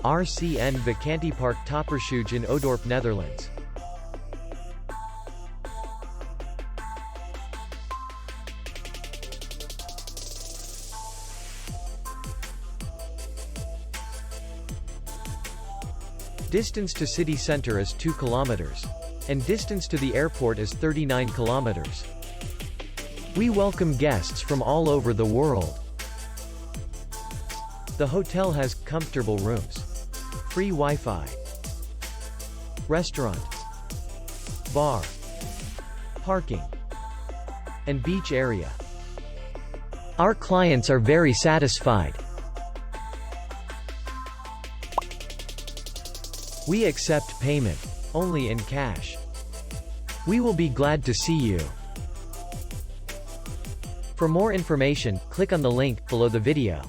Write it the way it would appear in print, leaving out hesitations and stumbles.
RCN Vakantiepark Toppershoedje in Ouddorp, Netherlands. Distance to city center is 2 kilometers. And distance to the airport is 39 kilometers. We welcome guests from all over the world. The hotel has comfortable rooms, free Wi-Fi, restaurant, bar, parking, and beach area. Our clients are very satisfied. We accept payment only in cash. We will be glad to see you. For more information, click on the link below the video.